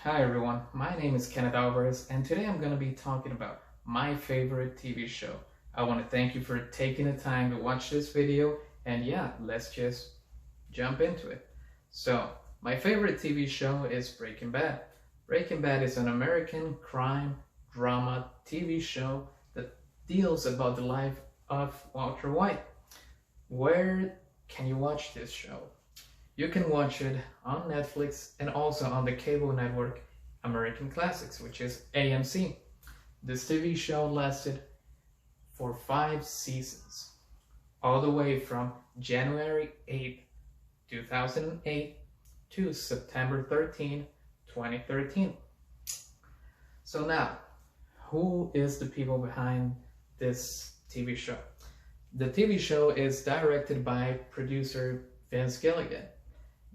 Hi everyone, my name is Kenneth Alvarez, and today I'm going to be talking about my favorite TV show. I want to thank you for taking the time to watch this video, and yeah, let's just jump into it. So, my favorite TV show is Breaking Bad. Breaking Bad is an American crime drama TV show that deals about the life of Walter White. Where can you watch this show? You can watch it on Netflix and also on the cable network American Classics, which is AMC. This TV show lasted for 5 seasons, all the way from January 8th, 2008 to September 13, 2013. So now, who is the people behind this TV show? The TV show is directed by producer Vince Gilligan.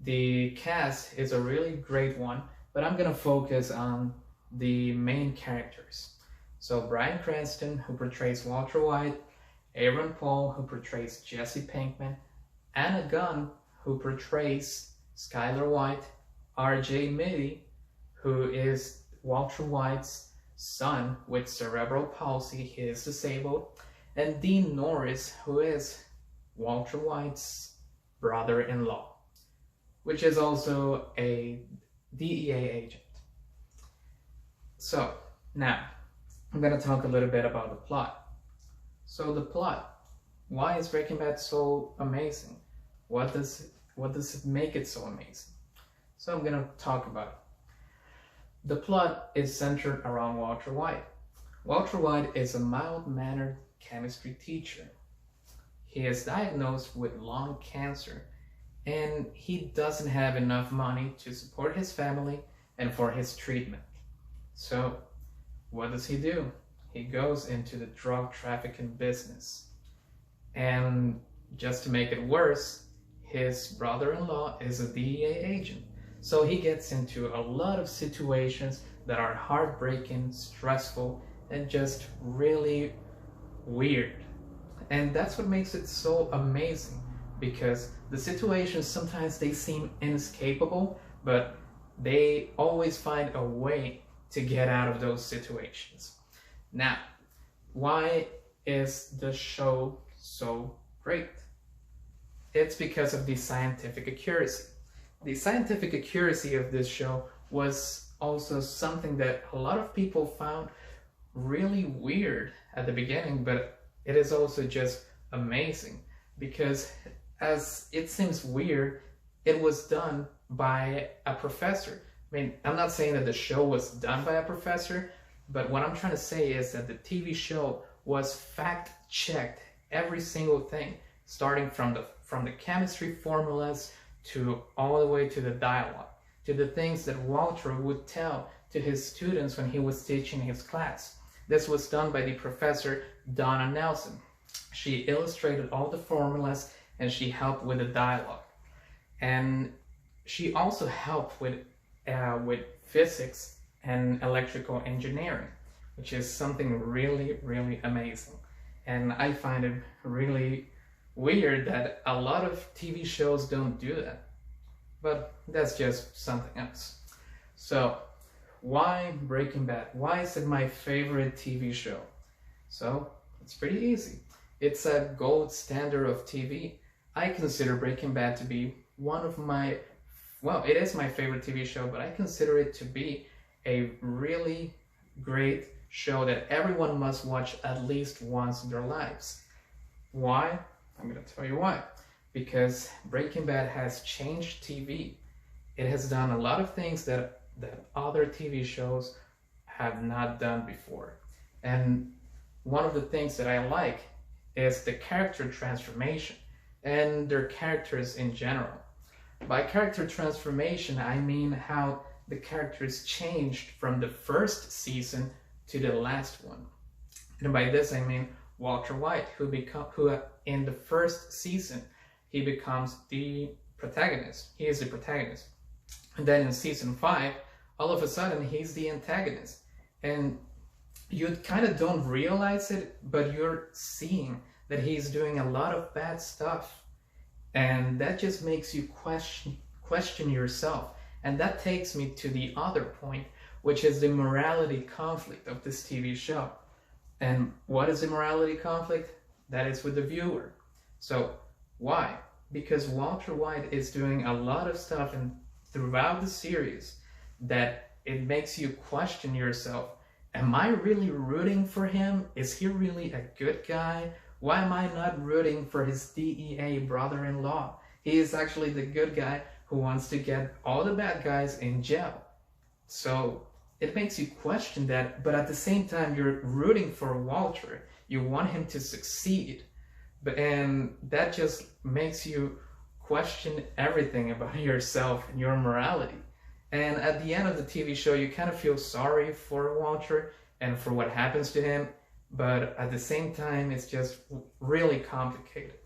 The cast is a really great one, but I'm gonna focus on the main characters. So Bryan Cranston, who portrays Walter White, Aaron Paul, who portrays Jesse Pinkman, Anna Gunn, who portrays Skyler White, RJ Mitte, who is Walter White's son with cerebral palsy, he is disabled, and Dean Norris, who is Walter White's brother-in-law, which is also a DEA agent. So now I'm going to talk a little bit about the plot. So the plot, why is Breaking Bad so amazing? What does it make it so amazing? So I'm going to talk about it. The plot is centered around Walter White. Walter White is a mild-mannered chemistry teacher. He is diagnosed with lung cancer, and he doesn't have enough money to support his family and for his treatment. So what does he do? He goes into the drug trafficking business. And just to make it worse, his brother-in-law is a DEA agent. So he gets into a lot of situations that are heartbreaking, stressful, and just really weird. And that's what makes it so amazing, because the situations, sometimes they seem inescapable, but they always find a way to get out of those situations. Now, why is the show so great? It's because of the scientific accuracy. The scientific accuracy of this show was also something that a lot of people found really weird at the beginning, but it is also just amazing, because as it seems weird, it was done by a professor. I mean, I'm not saying that the show was done by a professor, but what I'm trying to say is that the TV show was fact-checked, every single thing, starting from the chemistry formulas to all the way to the dialogue, to the things that Walter would tell to his students when he was teaching his class. This was done by the professor Donna Nelson. She illustrated all the formulas and she helped with the dialogue. And she also helped with physics and electrical engineering, which is something really, really amazing. And I find it really weird that a lot of TV shows don't do that. But that's just something else. So, why Breaking Bad? Why is it my favorite TV show? So, it's pretty easy. It's a gold standard of TV. I consider Breaking Bad to be one of my, well, it is my favorite TV show, but I consider it to be a really great show that everyone must watch at least once in their lives. Why? I'm going to tell you why. Because Breaking Bad has changed TV. It has done a lot of things that other TV shows have not done before. And one of the things that I like is the character transformation and their characters in general. By character transformation, I mean how the characters changed from the first season to the last one. And by this I mean Walter White, who in the first season, he becomes the protagonist. He is the protagonist. And then in season 5, all of a sudden he's the antagonist. And you kind of don't realize it, but you're seeing that he's doing a lot of bad stuff. And that just makes you question yourself And that takes me to the other point, which is the morality conflict of this TV show. And what is the morality conflict? That is with the viewer. So why? Because Walter White is doing a lot of stuff throughout the series that it makes you question yourself. Am I really rooting for him? Is he really a good guy? Why am I not rooting for his DEA brother-in-law? He is actually the good guy who wants to get all the bad guys in jail. So it makes you question that, but at the same time, you're rooting for Walter. You want him to succeed. And that just makes you question everything about yourself and your morality. And at the end of the TV show, you kind of feel sorry for Walter and for what happens to him, but at the same time, it's just really complicated.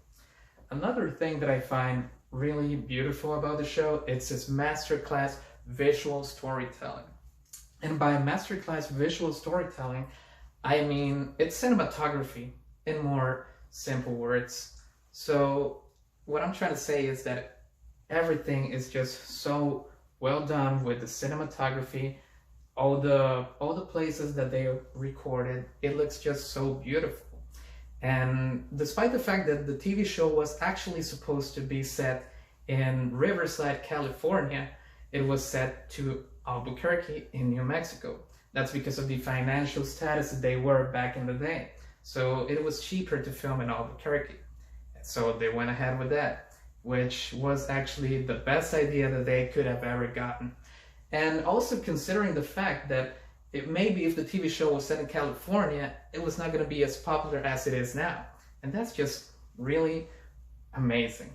Another thing that I find really beautiful about the show, it's this masterclass visual storytelling. And by masterclass visual storytelling, I mean it's cinematography in more simple words. So what I'm trying to say is that everything is just so well done with the cinematography, all the places that they recorded, it looks just so beautiful. And despite the fact that the TV show was actually supposed to be set in Riverside, California, it was set to Albuquerque in New Mexico. That's because of the financial status that they were back in the day. So it was cheaper to film in Albuquerque. So they went ahead with that, which was actually the best idea that they could have ever gotten. And also considering the fact that maybe if the TV show was set in California, it was not going to be as popular as it is now. And that's just really amazing.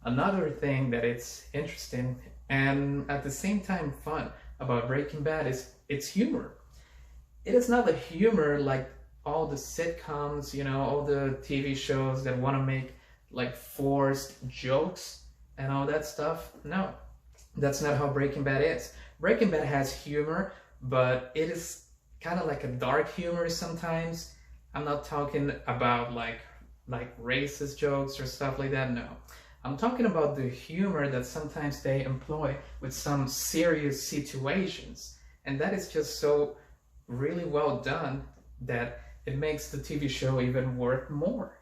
Another thing that it's interesting and at the same time fun about Breaking Bad is its humor. It is not the humor like all the sitcoms, you know, all the TV shows that want to make like forced jokes and all that stuff. No, that's not how Breaking Bad is. Breaking Bad has humor, but it is kind of like a dark humor sometimes. I'm not talking about like racist jokes or stuff like that, no. I'm talking about the humor that sometimes they employ with some serious situations. And that is just so really well done that it makes the TV show even worth more.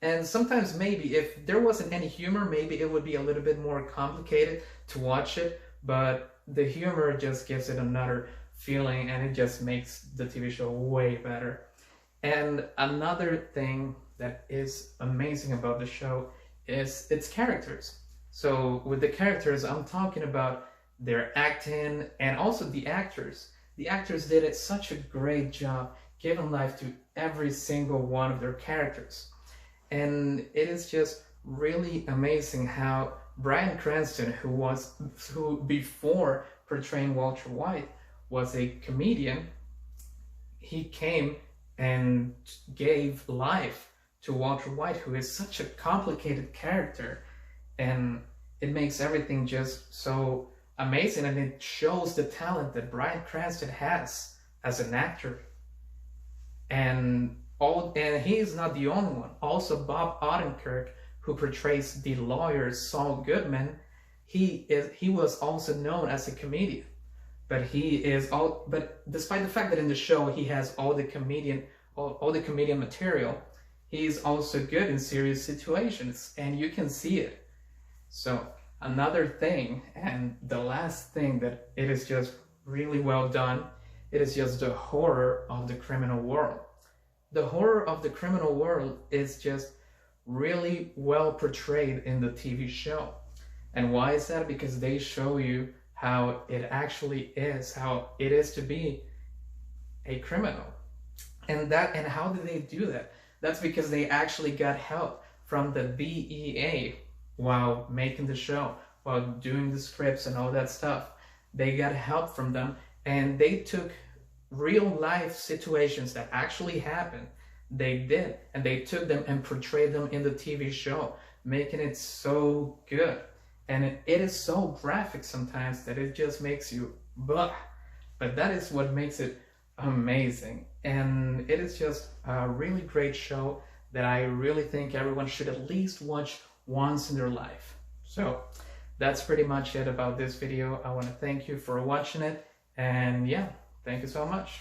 And sometimes maybe if there wasn't any humor, maybe it would be a little bit more complicated to watch it, but the humor just gives it another feeling and it just makes the TV show way better. And another thing that is amazing about the show is its characters. So with the characters, I'm talking about their acting and also the actors. The actors did such a great job giving life to every single one of their characters. And it is just really amazing how Bryan Cranston, who before portraying Walter White was a comedian, he came and gave life to Walter White, who is such a complicated character, and it makes everything just so amazing, and it shows the talent that Bryan Cranston has as an actor. And he is not the only one. Also, Bob Odenkirk, who portrays the lawyer Saul Goodman, he was also known as a comedian. But despite the fact that in the show he has all the comedian material, he's also good in serious situations, and you can see it. So another thing, and the last thing that it is just really well done, it is just the horror of the criminal world. The horror of the criminal world is just really well portrayed in the TV show. And why is that? Because they show you how it actually is, how it is to be a criminal. And how do they do that? That's because they actually got help from the DEA while making the show, while doing the scripts and all that stuff. They got help from them, and they took real life situations that actually happened. They did, and they took them and portrayed them in the TV show, making it so good. And it is so graphic sometimes that it just makes you blah. But that is what makes it amazing. And it is just a really great show that I really think everyone should at least watch once in their life. So that's pretty much it about this video. I want to thank you for watching it, and yeah, thank you so much.